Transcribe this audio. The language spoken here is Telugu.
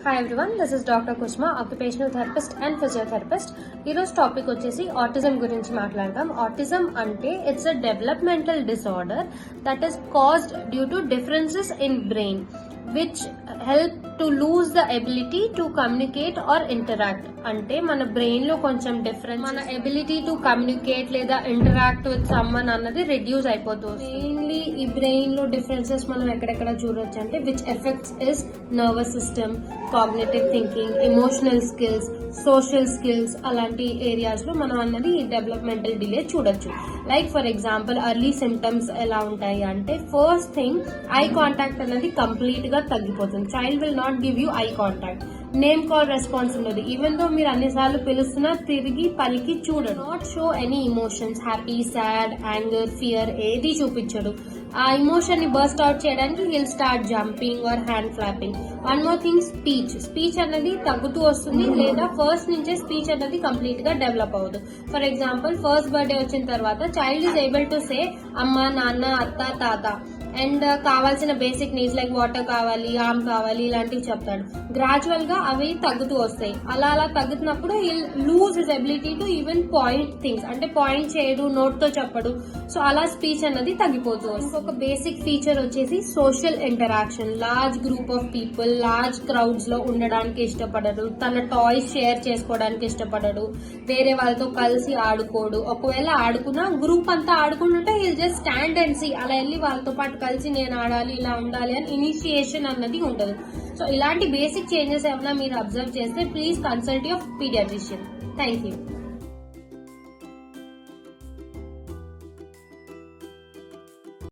Hi everyone, this is doctor Kusma, occupational therapist and physiotherapist. ఈరోజు టాపిక్ వచ్చేసి ఆటిజం గురించి మాట్లాడదాం. ఆటిజం అంటే it's a developmental disorder that is caused due to differences in brain which help to lose the ability to communicate or interact. అంటే మన బ్రెయిన్ లో కొంచెం డిఫరెన్స్, మన ఎబిలిటీ టు కమ్యూనికేట్ లేదా ఇంటరాక్ట్ విత్ సమ్మన్ అన్నది రెడ్యూస్ అయిపోతుంది. మెయిన్లీ ఈ బ్రెయిన్ లో డిఫరెన్సెస్ మనం ఎక్కడెక్కడ చూడొచ్చు అంటే which affects is nervous system, cognitive thinking, emotional skills, social skills, అలాంటి ఏరియాస్ లో మనం అన్నది డెవలప్మెంటల్ డిలే చూడొచ్చు. Like for example early symptoms ఎలా ఉంటాయి అంటే ఫస్ట్ థింగ్ ఐ కాంటాక్ట్ అనేది కంప్లీట్ గా తగ్గిపోతుంది. Child will not give you eye contact. Name call response ఉండదు. ఈవెన్ దో మీరు అన్నిసార్లు పిలుస్తున్నా తిరిగి పలికి చూడడు. Not show any emotions, happy, sad, anger, fear ఏది చూపించడు. ఆ ఇమోషన్ ని బర్స్ట్ అవుట్ చేయడానికి will start jumping are hand flapping. One more thing, speech అనేది తగ్గుతూ వస్తుంది లేదా ఫస్ట్ నుంచే స్పీచ్ అనేది కంప్లీట్ గా డెవలప్ అవ్వదు. ఫర్ ఎగ్జాంపుల్ ఫస్ట్ బర్త్డే వచ్చిన తర్వాత child is able to say అమ్మ, నాన్న, అత్త, తాత అండ్ కావాల్సిన బేసిక్ నీడ్స్ లైక్ వాటర్ కావాలి, ఆమ్ కావాలి, ఇలాంటివి చెప్తాడు. గ్రాడ్యువల్ గా అవి తగ్గుతూ వస్తాయి. అలా తగ్గుతున్నప్పుడు lose his ability to even point things, అంటే పాయింట్ చేయడు, నోట్ తో చెప్పడు. సో అలా స్పీచ్ అన్నది తగ్గిపోతూ వస్తుంది. ఒక బేసిక్ ఫీచర్ వచ్చేసి social interaction. Large group of people, large crowds లో ఉండడానికి ఇష్టపడడు, తన టాయ్స్ షేర్ చేసుకోవడానికి ఇష్టపడడు, వేరే వాళ్ళతో కలిసి ఆడుకోడు. ఒకవేళ ఆడుకున్నా గ్రూప్ అంతా ఆడుకుంటుంటే he'll just stand and see, అలా వెళ్ళి వాళ్ళతో పాటు కలిసి నేను ఆడాలి, ఇలా ఉండాలి అని ఇనిషియేషన్ అన్నది ఉండదు. సో ఇలాంటి బేసిక్ చేంజెస్ ఏమైనా మీరు అబ్జర్వ్ చేస్తే please consult your paediatrician. Thank you.